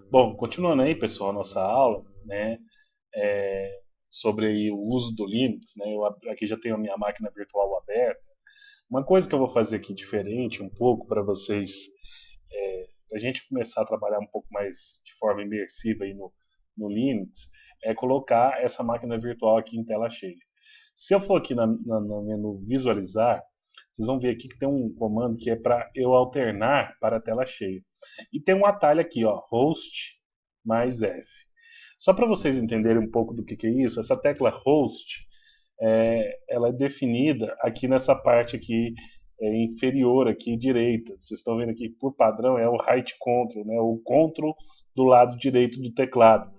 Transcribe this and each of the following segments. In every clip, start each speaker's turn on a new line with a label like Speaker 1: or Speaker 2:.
Speaker 1: Bom, continuando aí, pessoal, a nossa aula, né, sobre aí o uso do Linux, né, aqui já tenho a minha máquina virtual aberta. Uma coisa que eu vou fazer aqui diferente um pouco para vocês, para a gente começar a trabalhar um pouco mais de forma imersiva aí no Linux, é colocar essa máquina virtual aqui em tela cheia. Se eu for aqui no menu visualizar, vocês vão ver aqui que tem um comando que é para eu alternar para a tela cheia. E tem um atalho aqui, ó, host mais F. Só para vocês entenderem um pouco do que é isso, essa tecla host, ela é definida aqui nessa parte aqui inferior aqui direita. Vocês estão vendo aqui por padrão é o right control, né? O control do lado direito do teclado.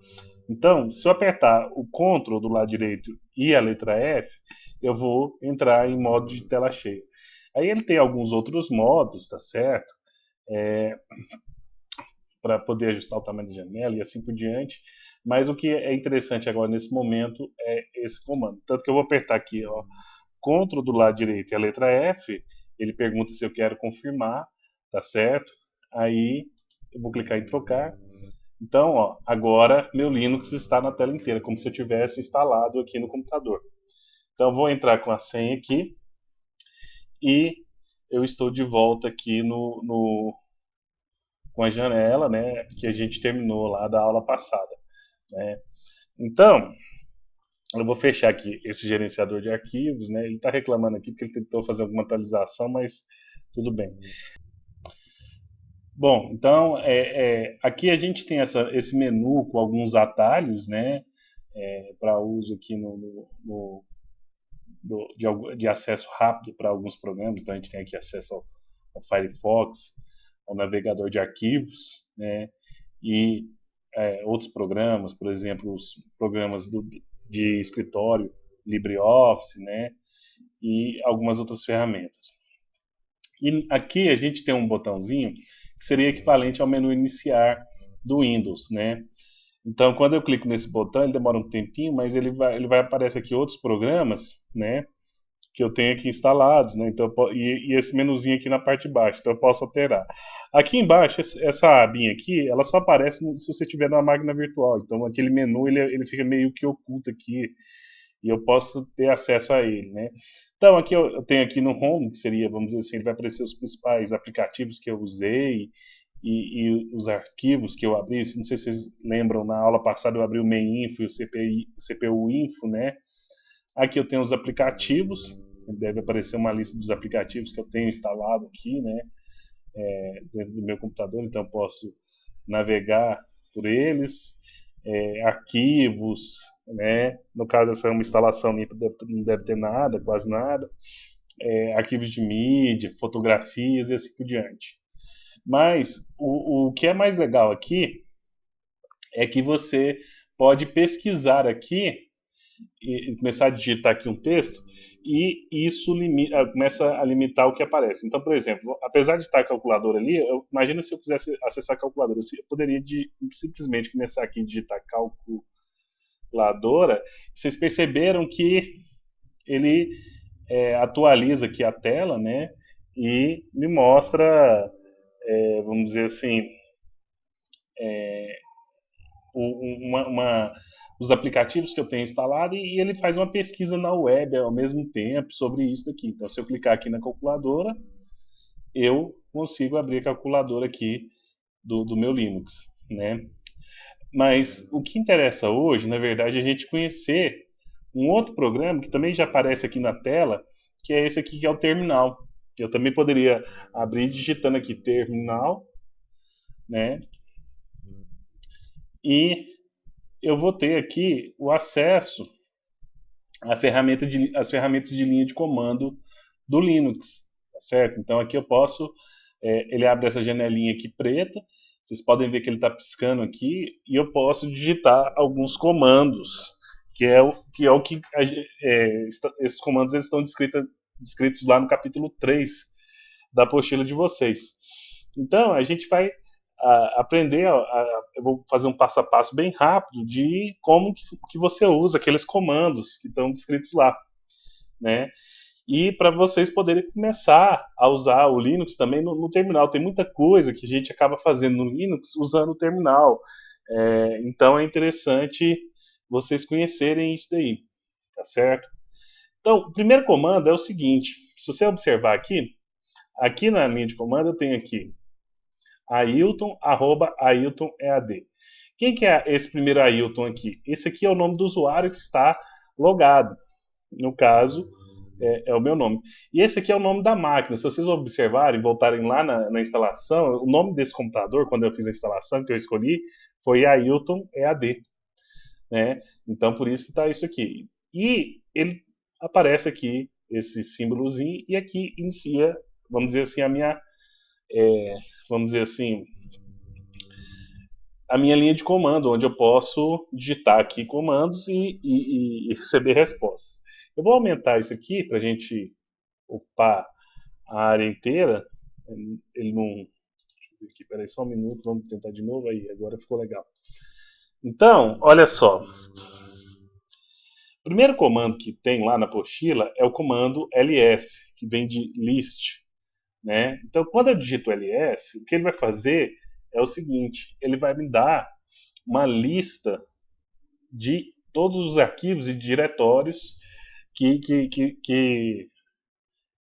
Speaker 1: Então, se eu apertar o Ctrl do lado direito e a letra F, eu vou entrar em modo de tela cheia. Aí ele tem alguns outros modos, tá certo? Para poder ajustar o tamanho da janela e assim por diante. Mas o que é interessante agora nesse momento é esse comando. Tanto que eu vou apertar aqui, ó, Ctrl do lado direito e a letra F, ele pergunta se eu quero confirmar, tá certo? Aí eu vou clicar em trocar. Então, ó, agora meu Linux está na tela inteira, como se eu tivesse instalado aqui no computador. Então, eu vou entrar com a senha aqui e eu estou de volta aqui com a janela, né, que a gente terminou lá da aula passada, né? Então, eu vou fechar aqui esse gerenciador de arquivos, né? Ele está reclamando aqui porque ele tentou fazer alguma atualização, mas tudo bem. Bom, então aqui a gente tem esse menu com alguns atalhos, né, para uso aqui de acesso rápido para alguns programas. Então a gente tem aqui acesso ao Firefox, ao navegador de arquivos, né, e outros programas, por exemplo, os programas de escritório, LibreOffice, né, e algumas outras ferramentas. E aqui a gente tem um botãozinho que seria equivalente ao menu iniciar do Windows, né? Então, quando eu clico nesse botão, ele demora um tempinho, mas ele vai aparecer aqui outros programas, né? Que eu tenho aqui instalados, né? Então, e esse menuzinho aqui na parte de baixo, então eu posso alterar. Aqui embaixo, essa abinha aqui, ela só aparece se você tiver numa máquina virtual. Então, aquele menu ele fica meio que oculto aqui e eu posso ter acesso a ele, né? Então, aqui eu tenho aqui no Home, que seria, vamos dizer assim, ele vai aparecer os principais aplicativos que eu usei e os arquivos que eu abri. Não sei se vocês lembram, na aula passada eu abri o main info e o CPU info, né? Aqui eu tenho os aplicativos, deve aparecer uma lista dos aplicativos que eu tenho instalado aqui, né? Dentro do meu computador, então eu posso navegar por eles, arquivos, né? No caso, essa é uma instalação limpa, não deve ter nada, quase nada. Arquivos de mídia, fotografias e assim por diante. Mas o que é mais legal aqui é que você pode pesquisar aqui e começar a digitar aqui um texto e isso começa a limitar o que aparece. Então, por exemplo, apesar de estar a calculadora ali, imagina se eu quisesse acessar a calculadora, eu poderia simplesmente começar aqui a digitar calculadora. Vocês perceberam que ele atualiza aqui a tela, né? E me mostra, vamos dizer assim, os aplicativos que eu tenho instalado e ele faz uma pesquisa na web ao mesmo tempo sobre isso aqui. Então, se eu clicar aqui na calculadora, eu consigo abrir a calculadora aqui do meu Linux, né? Mas o que interessa hoje, na verdade, é a gente conhecer um outro programa que também já aparece aqui na tela, que é esse aqui que é o terminal. Eu também poderia abrir digitando aqui terminal, né? E eu vou ter aqui o acesso às ferramentas de linha de comando do Linux, tá certo? Então aqui eu posso, ele abre essa janelinha aqui preta, vocês podem ver que ele está piscando aqui, e eu posso digitar alguns comandos, esses comandos eles estão descritos lá no capítulo 3 da apostila de vocês. Então a gente vai aprender, eu vou fazer um passo a passo bem rápido de como que você usa aqueles comandos que estão descritos lá, né? e para vocês poderem começar a usar o Linux também no terminal. Tem muita coisa que a gente acaba fazendo no Linux usando o terminal. Então é interessante vocês conhecerem isso daí, tá certo? Então, o primeiro comando é o seguinte: se você observar aqui na linha de comando eu tenho aqui Ailton, @AiltonEAD. Quem que é esse primeiro Ailton aqui? Esse aqui é o nome do usuário que está logado. No caso, é o meu nome. E esse aqui é o nome da máquina. Se vocês observarem, voltarem lá na instalação, o nome desse computador, quando eu fiz a instalação que eu escolhi, foi Ailton EAD. Né? Então, por isso que está isso aqui. E ele aparece aqui, esse símbolozinho, e aqui inicia, vamos dizer assim, vamos dizer assim, a minha linha de comando, onde eu posso digitar aqui comandos e receber respostas. Eu vou aumentar isso aqui para a gente ocupar a área inteira. Ele não. Deixa eu ver aqui, peraí, só um minuto, vamos tentar de novo aí, agora ficou legal. Então, olha só. O primeiro comando que tem lá na apostila é o comando ls, que vem de list. Né? Então, quando eu digito ls, o que ele vai fazer é o seguinte: ele vai me dar uma lista de todos os arquivos e diretórios que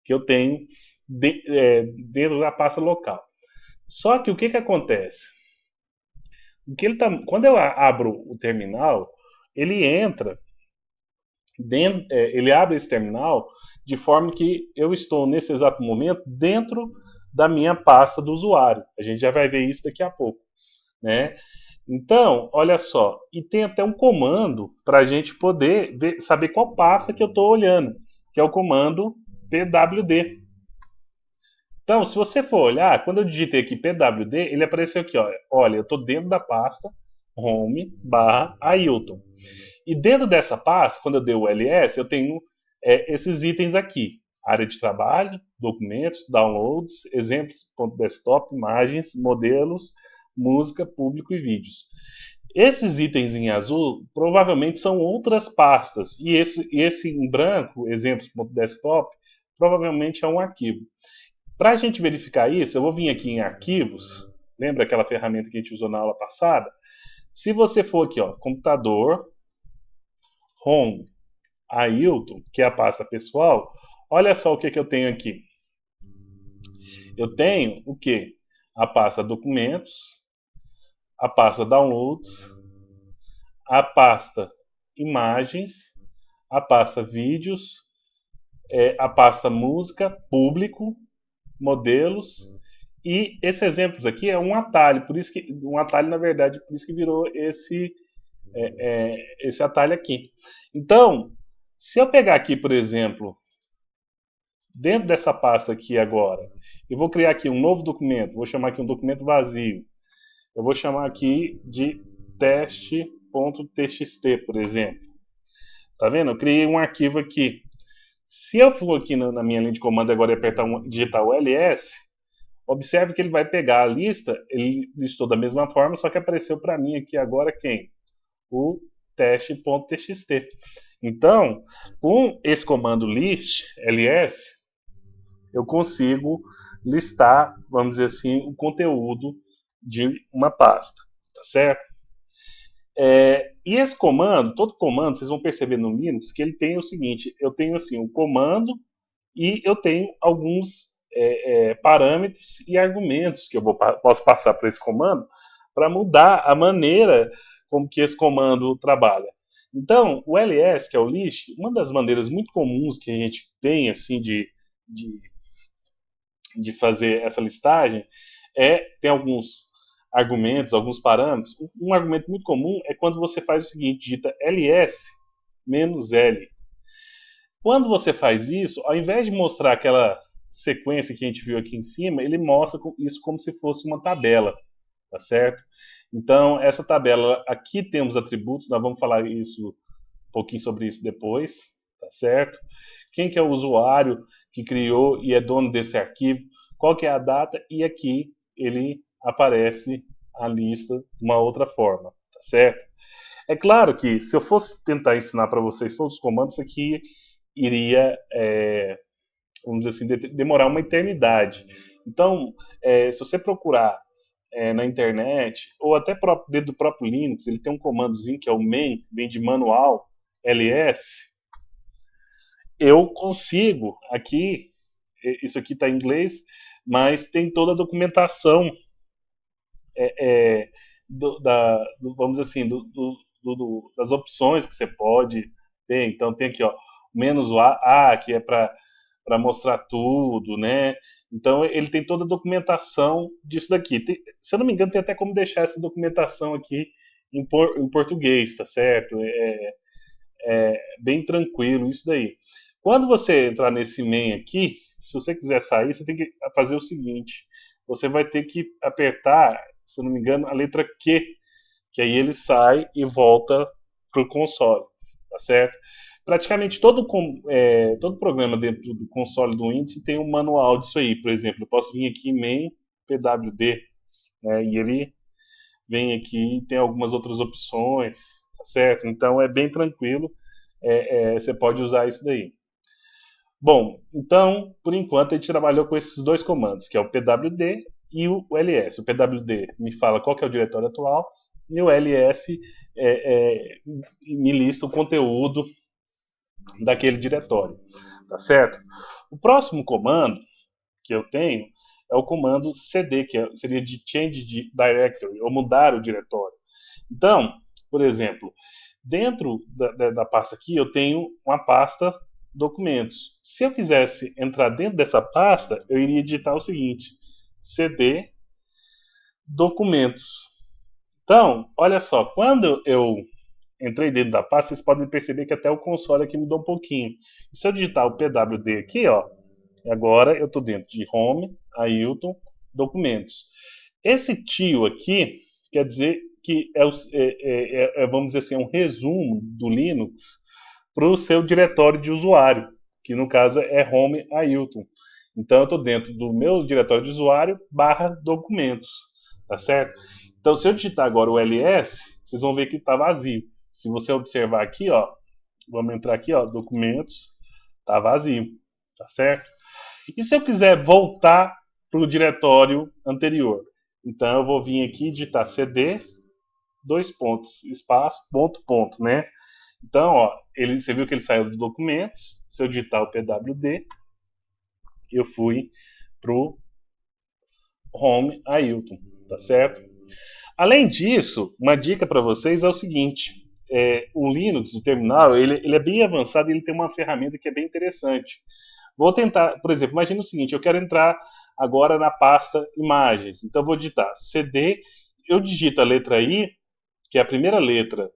Speaker 1: eu tenho dentro da pasta local. Só que o que acontece? Quando eu abro o terminal, ele entra ele abre esse terminal de forma que eu estou nesse exato momento dentro da minha pasta do usuário. A gente já vai ver isso daqui a pouco, né? Então, olha só, e tem até um comando para a gente poder saber qual pasta que eu estou olhando, que é o comando pwd. Então, se você for olhar, quando eu digitei aqui pwd, ele apareceu aqui, ó, olha, eu estou dentro da pasta home/Ailton. E dentro dessa pasta, quando eu dei o ls, eu tenho esses itens aqui: área de trabalho, documentos, downloads, exemplos.desktop, imagens, modelos, música, público e vídeos. Esses itens em azul provavelmente são outras pastas, e esse em branco, exemplos.desktop, provavelmente é um arquivo. Para a gente verificar isso, eu vou vir aqui em arquivos, lembra aquela ferramenta que a gente usou na aula passada? Se você for aqui, ó, computador, home, Ailton, que é a pasta pessoal, olha só o que eu tenho aqui. Eu tenho o que? A pasta documentos, a pasta downloads, a pasta imagens, a pasta vídeos, a pasta música, público, modelos, e esses exemplos aqui é um atalho, por isso que um atalho na verdade, por isso que virou esse atalho aqui. Então, se eu pegar aqui, por exemplo, dentro dessa pasta aqui agora, eu vou criar aqui um novo documento, vou chamar aqui um documento vazio. Eu vou chamar aqui de teste.txt, por exemplo. Tá vendo? Eu criei um arquivo aqui. Se eu for aqui na minha linha de comando agora e apertar digitar o ls, observe que ele vai pegar a lista, ele listou da mesma forma, só que apareceu para mim aqui agora quem? O teste.txt. Então, com esse comando list, ls, eu consigo listar, vamos dizer assim, o conteúdo de uma pasta, tá certo? E esse comando, todo comando, vocês vão perceber no Linux que ele tem o seguinte: eu tenho assim o comando e eu tenho alguns parâmetros e argumentos que eu posso passar para esse comando para mudar a maneira como que esse comando trabalha. Então, o ls, que é o list, uma das maneiras muito comuns que a gente tem assim de fazer essa listagem tem alguns argumentos, alguns parâmetros. Um argumento muito comum é quando você faz o seguinte: digita ls -l. Quando você faz isso, ao invés de mostrar aquela sequência que a gente viu aqui em cima, ele mostra isso como se fosse uma tabela, tá certo? Então, essa tabela, aqui temos atributos, nós vamos falar um pouquinho sobre isso depois, tá certo? Quem que é o usuário que criou e é dono desse arquivo, qual que é a data, e aqui ele aparece a lista de uma outra forma, tá certo? É claro que se eu fosse tentar ensinar para vocês todos os comandos, isso aqui iria vamos dizer assim, demorar uma eternidade. Então, se você procurar na internet, ou até dentro do próprio Linux, ele tem um comandozinho que é o man, vem de manual, ls, eu consigo aqui, isso aqui está em inglês, mas tem toda a documentação é, vamos dizer assim, das opções que você pode ter. Então tem aqui, ó, menos o A que é para mostrar tudo, né? Então ele tem toda a documentação disso daqui. Se eu não me engano, tem até como deixar essa documentação aqui em português, tá certo? Bem tranquilo isso daí. Quando você entrar nesse main aqui, se você quiser sair, você tem que fazer o seguinte: você vai ter que apertar, se eu não me engano, a letra Q, que aí ele sai e volta para o console, tá certo? Praticamente todo programa dentro do console do Windows tem um manual disso aí. Por exemplo, eu posso vir aqui em main pwd, né, e ele vem aqui e tem algumas outras opções, tá certo? Então é bem tranquilo, você pode usar isso daí. Bom, então, por enquanto, a gente trabalhou com esses dois comandos, que é o pwd e o ls. O pwd me fala qual que é o diretório atual, e o ls me lista o conteúdo daquele diretório, tá certo? O próximo comando que eu tenho é o comando cd, que seria de change directory, ou mudar o diretório. Então, por exemplo, dentro da pasta aqui eu tenho uma pasta documentos. Se eu quisesse entrar dentro dessa pasta, eu iria digitar o seguinte: cd documentos. Então, olha só, quando eu entrei dentro da pasta, vocês podem perceber que até o console aqui mudou um pouquinho. E se eu digitar o pwd aqui, ó, agora eu estou dentro de Home, Ailton, Documentos. Esse tio aqui quer dizer que vamos dizer assim, um resumo do Linux para o seu diretório de usuário, que no caso é Home Ailton. Então eu estou dentro do meu diretório de usuário barra documentos, tá certo? Então se eu digitar agora o ls, vocês vão ver que está vazio. Se você observar aqui, ó, vamos entrar aqui, ó, documentos, está vazio, tá certo? E se eu quiser voltar para o diretório anterior? Então eu vou vir aqui e digitar cd, dois pontos, espaço, ponto, ponto, né? Então, ó, você viu que ele saiu dos documentos. Se eu digitar o pwd, eu fui pro Home Ailton, tá certo? Além disso, uma dica para vocês é o seguinte: o Linux, o terminal, ele é bem avançado e ele tem uma ferramenta que é bem interessante. Vou tentar, por exemplo, imagina o seguinte: eu quero entrar agora na pasta imagens. Então, eu vou digitar cd, eu digito a letra I, que é a primeira letra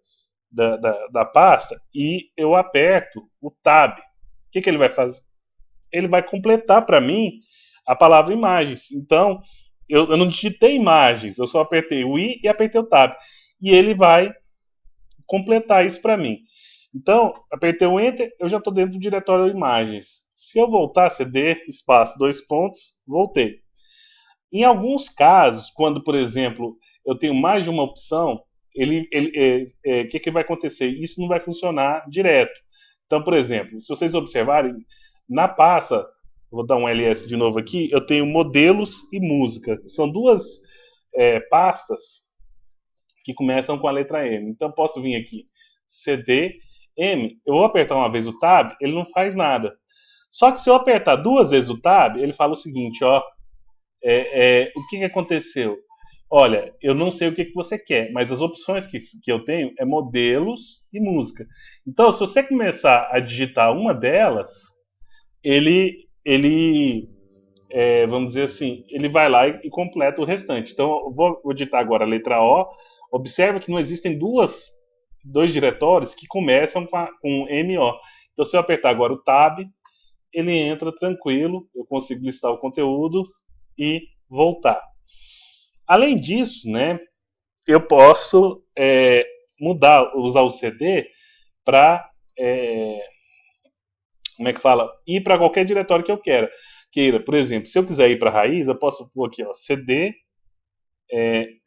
Speaker 1: da pasta, e eu aperto o tab. O que ele vai fazer? Ele vai completar para mim a palavra imagens. Então, eu não digitei imagens, eu só apertei o I e apertei o tab. E ele vai completar isso para mim. Então, apertei o Enter, eu já estou dentro do diretório imagens. Se eu voltar, CD, espaço, dois pontos, voltei. Em alguns casos, quando, por exemplo, eu tenho mais de uma opção, que vai acontecer? Isso não vai funcionar direto. Então, por exemplo, se vocês observarem, na pasta, vou dar um ls de novo aqui, eu tenho modelos e música. São duas pastas que começam com a letra M. Então, posso vir aqui, cd, M, eu vou apertar uma vez o tab, ele não faz nada. Só que se eu apertar duas vezes o tab, ele fala o seguinte, ó, o que aconteceu? Olha, eu não sei o que você quer, mas as opções que eu tenho é modelos e música. Então, se você começar a digitar uma delas, vamos dizer assim, ele vai lá e completa o restante. Então, eu vou digitar agora a letra O. Observa que não existem dois diretórios que começam com MO. Então, se eu apertar agora o Tab, ele entra tranquilo, eu consigo listar o conteúdo e voltar. Além disso, né, eu posso usar o CD para, como é que fala? Ir para qualquer diretório que eu queira. Por exemplo, se eu quiser ir para a raiz, eu posso pôr aqui, ó, CD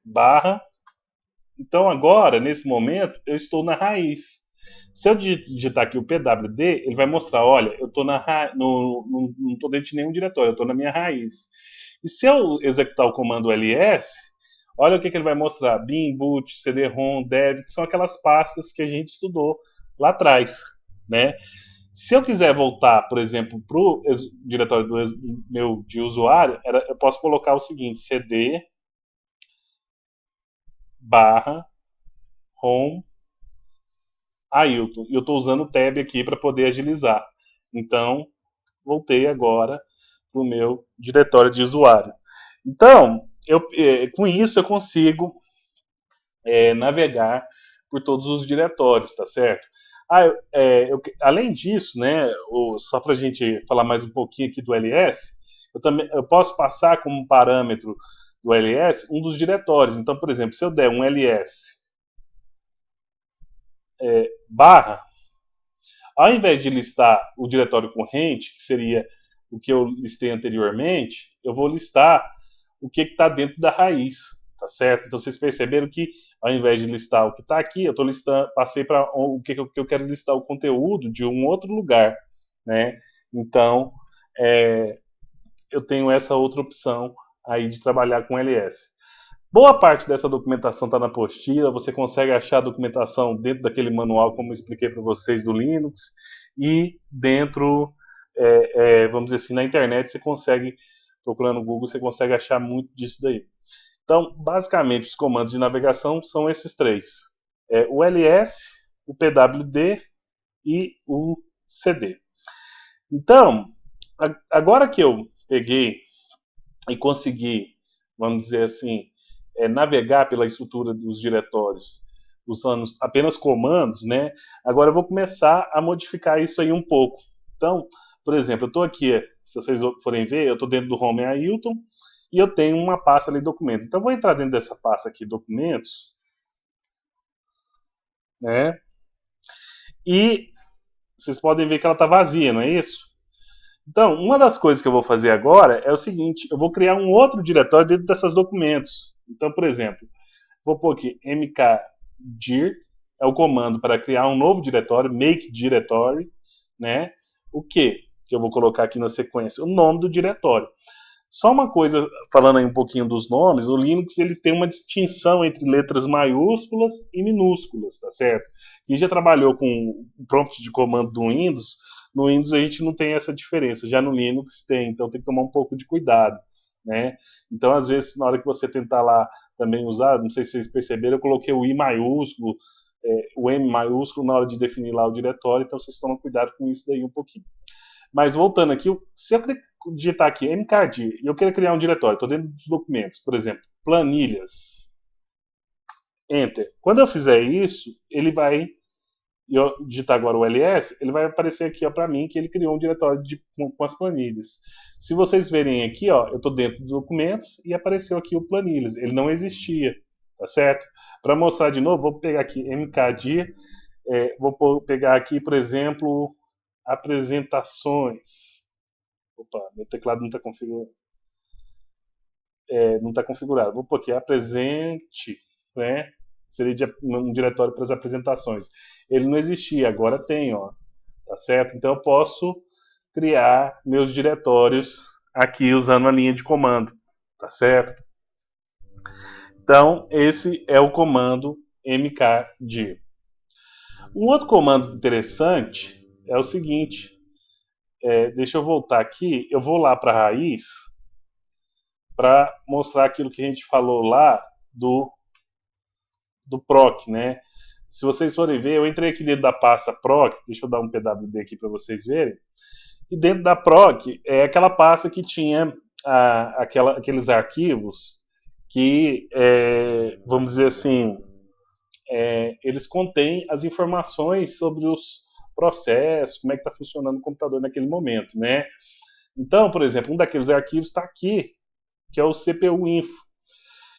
Speaker 1: barra. Então agora, nesse momento, eu estou na raiz. Se eu digitar aqui o pwd, ele vai mostrar, olha, eu estou não estou dentro de nenhum diretório, eu estou na minha raiz. E se eu executar o comando ls, olha o que ele vai mostrar, bin, boot, cd-rom, dev, que são aquelas pastas que a gente estudou lá atrás, né? Se eu quiser voltar, por exemplo, para o diretório meu de usuário, eu posso colocar o seguinte, cd barra home Ailton. E eu estou usando o tab aqui para poder agilizar. Então, voltei agora para o meu diretório de usuário. Então, com isso eu consigo navegar por todos os diretórios, tá certo? Além disso, né, só para a gente falar mais um pouquinho aqui do ls, eu posso passar como parâmetro do ls um dos diretórios. Então, por exemplo, se eu der um ls barra, ao invés de listar o diretório corrente, que seria o que eu listei anteriormente, eu vou listar o que está dentro da raiz, tá certo? Então vocês perceberam que ao invés de listar o que está aqui, eu estou listando, passei para o que eu quero listar o conteúdo de um outro lugar, né? Então eu tenho essa outra opção aí de trabalhar com ls. Boa parte dessa documentação está na apostila, você consegue achar a documentação dentro daquele manual, como eu expliquei para vocês, do Linux, e dentro, vamos dizer assim, na internet você consegue, procurando no Google, você consegue achar muito disso daí. Então, basicamente, os comandos de navegação são esses três. O ls, o pwd e o cd. Então, agora que eu peguei e consegui, vamos dizer assim, navegar pela estrutura dos diretórios usando apenas comandos, né? Agora eu vou começar a modificar isso aí um pouco. Então, por exemplo, eu estou aqui, se vocês forem ver, eu estou dentro do Home Ailton e eu tenho uma pasta ali, documentos. Então eu vou entrar dentro dessa pasta aqui, documentos, né? E vocês podem ver que ela está vazia, não é isso? Então, uma das coisas que eu vou fazer agora é o seguinte, eu vou criar um outro diretório dentro desses documentos. Então, por exemplo, vou pôr aqui mkdir, é o comando para criar um novo diretório, make directory, né? O que eu vou colocar aqui na sequência? O nome do diretório. Só uma coisa, falando aí um pouquinho dos nomes, o Linux ele tem uma distinção entre letras maiúsculas e minúsculas, tá certo? Quem já trabalhou com o prompt de comando do Windows, no Windows a gente não tem essa diferença, já no Linux tem, então tem que tomar um pouco de cuidado, né? Então, às vezes, na hora que você tentar lá também usar, não sei se vocês perceberam, eu coloquei o I maiúsculo, o M maiúsculo na hora de definir lá o diretório, então vocês tomam cuidado com isso daí um pouquinho. Mas voltando aqui, se eu digitar aqui mkdir e eu quero criar um diretório, estou dentro dos documentos, por exemplo, planilhas, enter. Quando eu fizer isso, ele vai, e eu digitar agora o ls, ele vai aparecer aqui para mim que ele criou um diretório com as planilhas. Se vocês verem aqui, ó, eu estou dentro dos documentos e apareceu aqui o planilhas. Ele não existia, tá certo? Para mostrar de novo, vou pegar aqui mkdir, vou pegar aqui, por exemplo, apresentações. Opa, meu teclado não está configurado. Não está configurado. Vou pôr aqui apresente, né? Seria um diretório para as apresentações. Ele não existia, agora tem, ó. Tá certo? Então eu posso criar meus diretórios aqui usando a linha de comando, tá certo? Então esse é o comando mkdir. Um outro comando interessante é o seguinte, deixa eu voltar aqui, eu vou lá para a raiz para mostrar aquilo que a gente falou lá do proc, né? Se vocês forem ver, eu entrei aqui dentro da pasta proc, deixa eu dar um pwd aqui para vocês verem, e dentro da proc é aquela pasta que tinha aqueles arquivos que, vamos dizer assim, eles contêm as informações sobre os processos, como é que está funcionando o computador naquele momento, né? Então, por exemplo, um daqueles arquivos está aqui, que é o CPU info.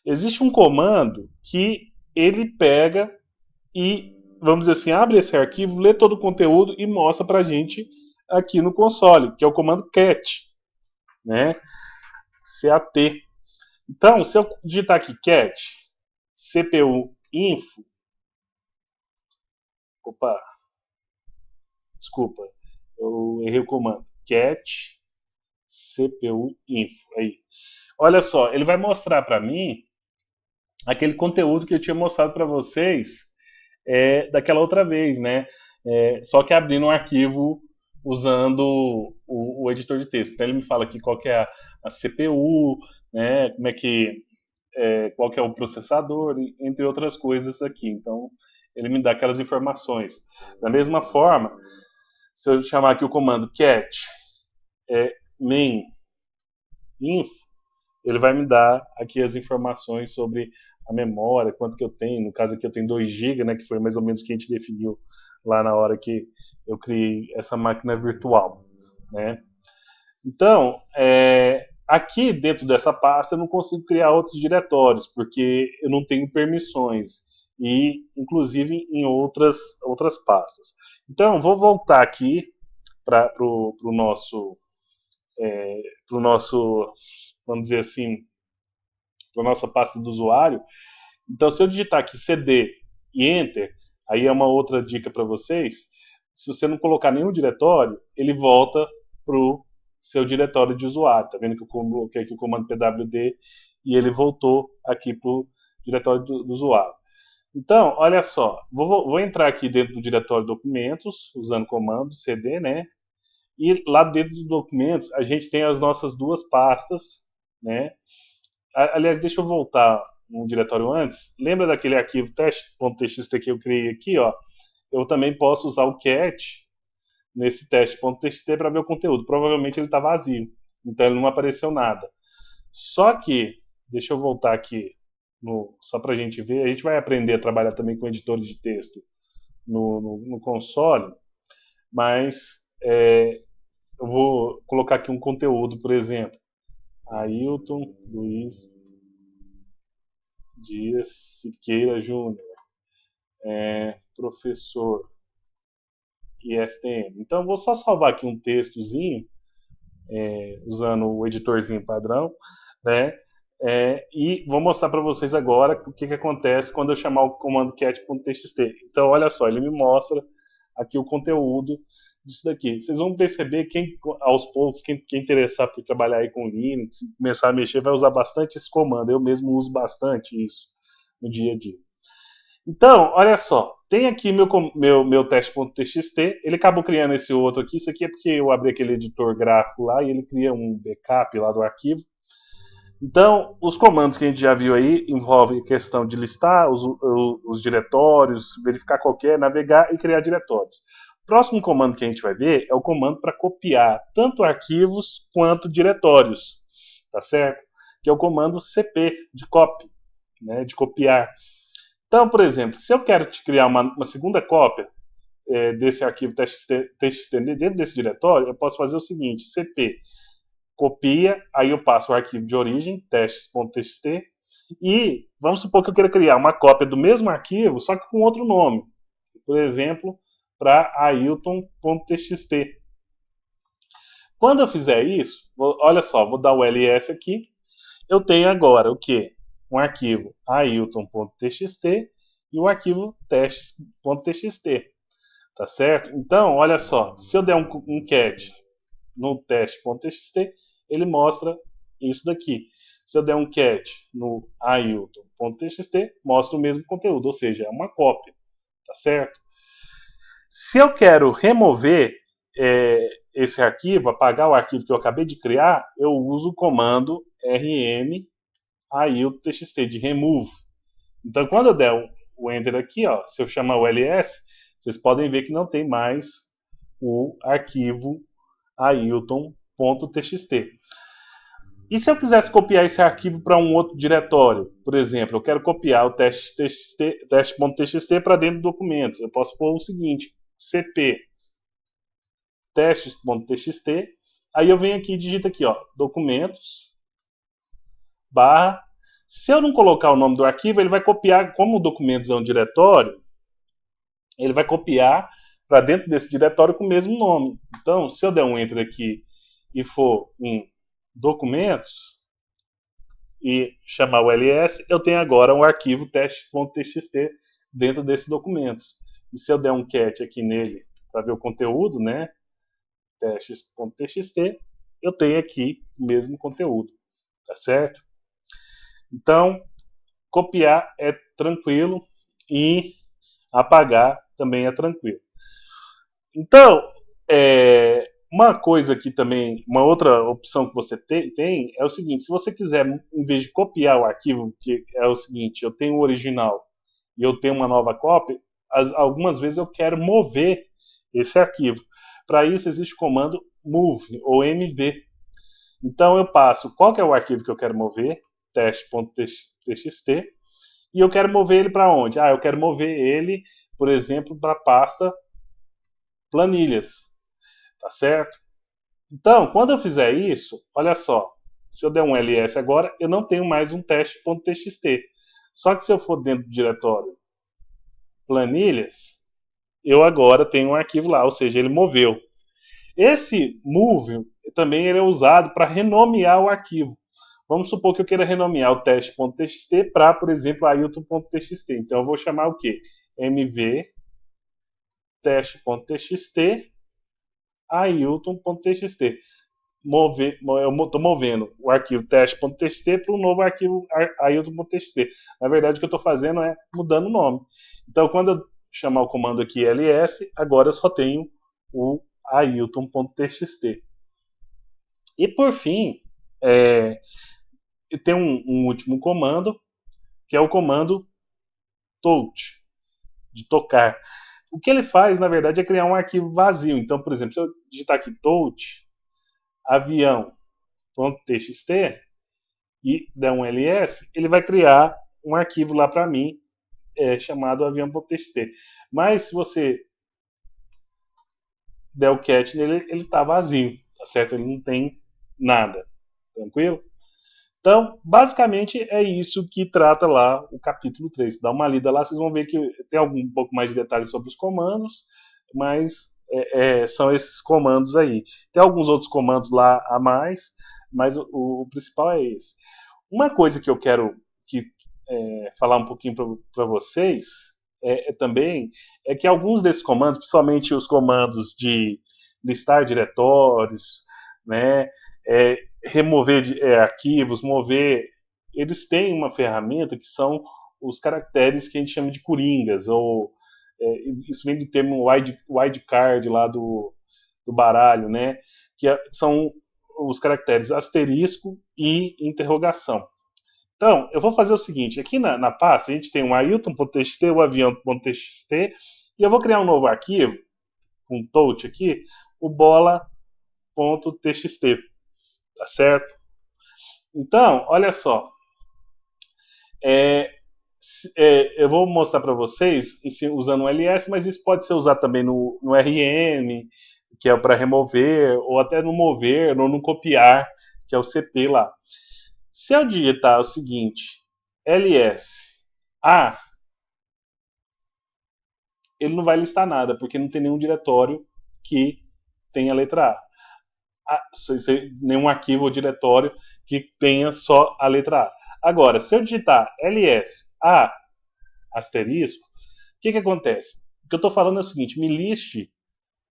Speaker 1: Existe um comando que ele pega e, vamos dizer assim, abre esse arquivo, lê todo o conteúdo e mostra para a gente aqui no console, que é o comando cat, né? cat. Então, se eu digitar aqui cat, CPU info, opa, desculpa, eu errei o comando. Cat CPU info. Aí. Olha só, ele vai mostrar para mim aquele conteúdo que eu tinha mostrado para vocês daquela outra vez, né? Só que abrindo um arquivo usando o editor de texto. Então ele me fala aqui qual que é a CPU, né? Como é que qual que é o processador, entre outras coisas aqui. Então ele me dá aquelas informações. Da mesma forma, se eu chamar aqui o comando cat main info, ele vai me dar aqui as informações sobre a memória, quanto que eu tenho. No caso aqui eu tenho 2 GB, né, que foi mais ou menos o que a gente definiu lá na hora que eu criei essa máquina virtual, né? Então, aqui dentro dessa pasta eu não consigo criar outros diretórios, porque eu não tenho permissões, e inclusive em outras pastas. Então, vou voltar aqui para o nosso, vamos dizer assim, para a nossa pasta do usuário. Então, se eu digitar aqui CD e Enter, aí é uma outra dica para vocês. Se você não colocar nenhum diretório, ele volta para o seu diretório de usuário. Tá vendo que eu coloquei aqui o comando pwd e ele voltou aqui para o diretório do usuário. Então, olha só, vou entrar aqui dentro do diretório documentos, usando o comando cd, né? E lá dentro dos documentos a gente tem as nossas 2 pastas, né? Aliás, deixa eu voltar um diretório antes. Lembra daquele arquivo teste.txt que eu criei aqui, ó? Eu também posso usar o cat nesse teste.txt para ver o conteúdo. Provavelmente ele está vazio, então ele não apareceu nada. Só que, deixa eu voltar aqui, só para a gente ver, a gente vai aprender a trabalhar também com editores de texto no console, mas eu vou colocar aqui um conteúdo, por exemplo, Ailton Luiz Dias Siqueira Júnior, professor IFTM. Então eu vou só salvar aqui um textozinho, usando o editorzinho padrão, né? E vou mostrar para vocês agora o que acontece quando eu chamar o comando cat.txt. Então olha só, ele me mostra aqui o conteúdo disso daqui. Vocês vão perceber que aos poucos, quem interessar por trabalhar aí com Linux, começar a mexer, vai usar bastante esse comando. Eu mesmo uso bastante isso no dia a dia. Então, olha só, tem aqui meu teste.txt, ele acabou criando esse outro aqui, isso aqui é porque eu abri aquele editor gráfico lá e ele cria um backup lá do arquivo. Então, os comandos que a gente já viu aí envolvem a questão de listar os diretórios, verificar qualquer, navegar e criar diretórios. O próximo comando que a gente vai ver é o comando para copiar tanto arquivos quanto diretórios, tá certo? Que é o comando cp, de copy, né, de copiar. Então, por exemplo, se eu quero te criar uma segunda cópia desse arquivo txt dentro desse diretório, eu posso fazer o seguinte, cp copia, aí eu passo o arquivo de origem, testes.txt, e vamos supor que eu queira criar uma cópia do mesmo arquivo, só que com outro nome. Por exemplo, para ailton.txt. Quando eu fizer isso, olha só, vou dar o ls aqui, eu tenho agora o quê? Um arquivo ailton.txt e o arquivo testes.txt. Tá certo? Então, olha só, se eu der um cat no teste.txt, ele mostra isso daqui. Se eu der um cat no ailton.txt, mostra o mesmo conteúdo, ou seja, é uma cópia, tá certo? Se eu quero remover esse arquivo, apagar o arquivo que eu acabei de criar, eu uso o comando rm ailton.txt de remove. Então, quando eu der o enter aqui, ó, se eu chamar o ls, vocês podem ver que não tem mais o arquivo ailton.txt. E se eu quisesse copiar esse arquivo para um outro diretório? Por exemplo, eu quero copiar o teste.txt para dentro do documentos. Eu posso pôr o seguinte, cp testes.txt, aí eu venho aqui e digito aqui, ó, documentos, barra. Se eu não colocar o nome do arquivo, ele vai copiar, como o documentos é um diretório, ele vai copiar para dentro desse diretório com o mesmo nome. Então, se eu der um enter aqui e for em documentos e chamar o ls, eu tenho agora um arquivo teste.txt dentro desses documentos. E se eu der um cat aqui nele para ver o conteúdo, né? Testes.txt, eu tenho aqui o mesmo conteúdo, tá certo? Então, copiar é tranquilo e apagar também é tranquilo. Então, uma coisa que também, uma outra opção que você tem é o seguinte: se você quiser, em vez de copiar o arquivo, que é o seguinte, eu tenho o original e eu tenho uma nova cópia, algumas vezes eu quero mover esse arquivo. Para isso existe o comando move ou mv. Então eu passo qual que é o arquivo que eu quero mover, teste.txt, e eu quero mover ele para onde? Eu quero mover ele, por exemplo, para a pasta planilhas, tá certo? Então, quando eu fizer isso, olha só, se eu der um ls agora, eu não tenho mais um teste.txt. Só que se eu for dentro do diretório planilhas, eu agora tenho um arquivo lá, ou seja, ele moveu. Esse move também ele é usado para renomear o arquivo. Vamos supor que eu queira renomear o teste.txt para, por exemplo, ailton.txt. Então eu vou chamar o quê? mv teste.txt ailton.txt. Eu estou movendo o arquivo teste.txt para um novo arquivo ailton.txt. Na verdade, o que eu estou fazendo é mudando o nome. Então, quando eu chamar o comando aqui ls, agora eu só tenho o ailton.txt. E por fim, tem um último comando, que é o comando touch, de tocar. O que ele faz, na verdade, é criar um arquivo vazio. Então, por exemplo, se eu digitar aqui touch avião.txt e der um ls, ele vai criar um arquivo lá para mim chamado avião.txt. Mas se você der o cat nele, ele está vazio, tá certo? Ele não tem nada. Tranquilo? Então, basicamente é isso que trata lá o capítulo 3. Dá uma lida lá, vocês vão ver que tem um pouco mais de detalhes sobre os comandos, mas são esses comandos aí. Tem alguns outros comandos lá a mais, mas o principal é esse. Uma coisa que eu quero falar um pouquinho para vocês também é que alguns desses comandos, principalmente os comandos de listar diretórios, né, remover arquivos, mover, eles têm uma ferramenta que são os caracteres que a gente chama de coringas, ou isso vem do termo wildcard lá do baralho, né, que são os caracteres asterisco e interrogação. Então, eu vou fazer o seguinte, aqui na pasta a gente tem um ailton.txt, o avião.txt, e eu vou criar um novo arquivo, um touch aqui, o bola.txt, tá certo? Então, olha só, eu vou mostrar para vocês usando o ls, mas isso pode ser usado também no rm, que é para remover, ou até no mover, ou no copiar, que é o cp lá. Se eu digitar o seguinte, ls a, ele não vai listar nada, porque não tem nenhum diretório que tenha a letra A. Nenhum arquivo ou diretório que tenha só a letra A. Agora, se eu digitar ls a asterisco, o que acontece? O que eu estou falando é o seguinte, me liste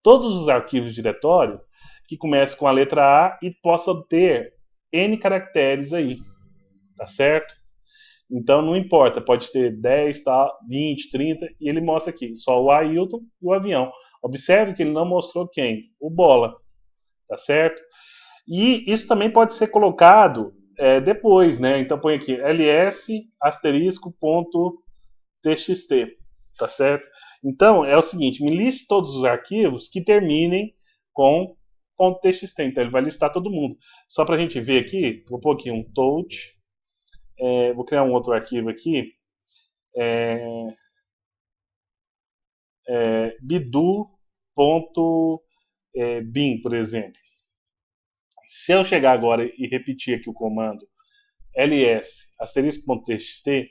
Speaker 1: todos os arquivos diretório que comecem com a letra A e possam ter N caracteres aí, tá certo? Então não importa, pode ter 10, 20, 30, e ele mostra aqui, só o Ailton e o avião. Observe que ele não mostrou quem? O bola, tá certo? E isso também pode ser colocado depois, né? Então põe aqui ls asterisco ponto txt, tá certo? Então é o seguinte, me liste todos os arquivos que terminem com .txt, então ele vai listar todo mundo. Só para a gente ver aqui, vou pôr aqui um touch, vou criar um outro arquivo aqui, bidu.bin, por exemplo. Se eu chegar agora e repetir aqui o comando ls asterisco.txt,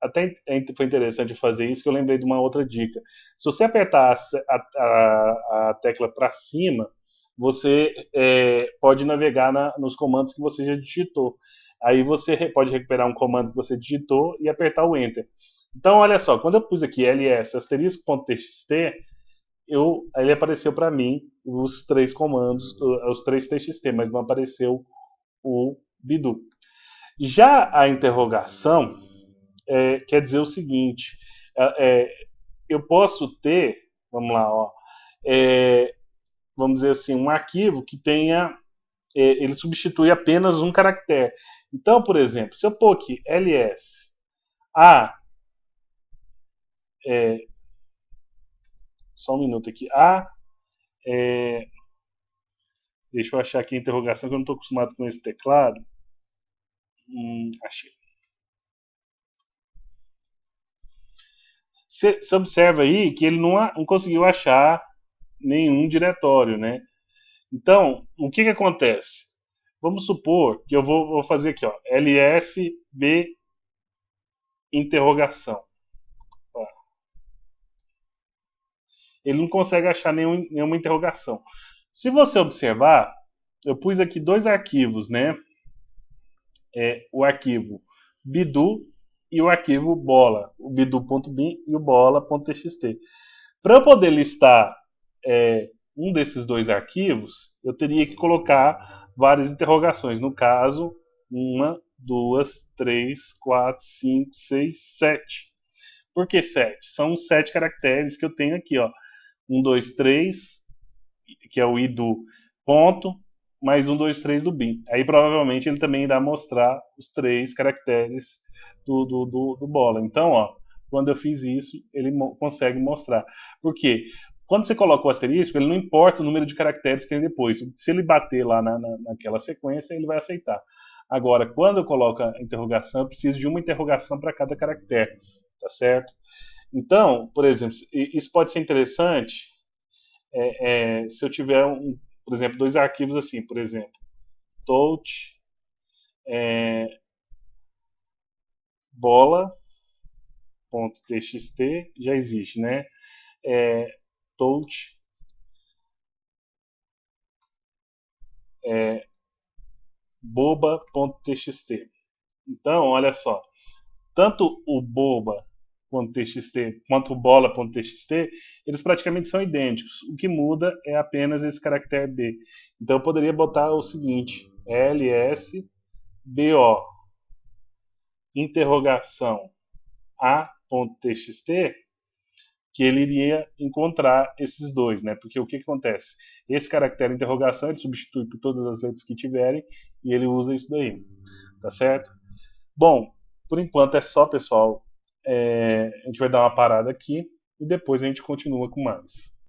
Speaker 1: até foi interessante fazer isso, que eu lembrei de uma outra dica. Se você apertar a tecla para cima, você pode navegar nos comandos que você já digitou. Aí você pode recuperar um comando que você digitou e apertar o Enter. Então, olha só, quando eu pus aqui ls asterisco.txt, ele apareceu para mim os três comandos, os três TXT, mas não apareceu o Bidu. Já a interrogação quer dizer o seguinte: eu posso ter, vamos lá, ó, vamos dizer assim, um arquivo que tenha, ele substitui apenas um caractere. Então, por exemplo, se eu pôr aqui ls a, é, só um minuto aqui, é, deixa eu achar aqui a interrogação que eu não estou acostumado com esse teclado. Achei. Você observa aí que ele não conseguiu achar nenhum diretório, né? Então, o que acontece? Vamos supor que eu vou fazer aqui, ó, lsb interrogação. Ele não consegue achar nenhuma interrogação. Se você observar, eu pus aqui dois arquivos, né? O arquivo bidu e o arquivo bola, o bidu.bin e o bola.txt. Para eu poder listar um desses dois arquivos, eu teria que colocar várias interrogações. No caso, 1, 2, 3, 4, 5, 6, 7. Por que 7? São 7 caracteres que eu tenho aqui, ó. 1, 2, 3, que é o i do ponto, mais 1, 2, 3 do bin. Aí provavelmente ele também irá mostrar os 3 caracteres do bola. Então, ó, quando eu fiz isso, ele consegue mostrar. Por quê? Quando você coloca o asterisco, ele não importa o número de caracteres que tem depois. Se ele bater lá naquela sequência, ele vai aceitar. Agora, quando eu coloco a interrogação, eu preciso de uma interrogação para cada caractere, tá certo? Então, por exemplo, isso pode ser interessante se eu tiver, por exemplo, dois arquivos assim, por exemplo, touch bola.txt já existe, né? Touch boba.txt. Então, olha só, tanto o boba quanto o bola.txt, eles praticamente são idênticos. O que muda é apenas esse caractere B. Então eu poderia botar o seguinte: lsbo interrogação a.txt, que ele iria encontrar esses dois, né? Porque o que acontece? Esse caractere interrogação ele substitui por todas as letras que tiverem e ele usa isso daí, tá certo? Bom, por enquanto é só, pessoal. A gente vai dar uma parada aqui e depois a gente continua com mais.